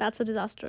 that's a disaster.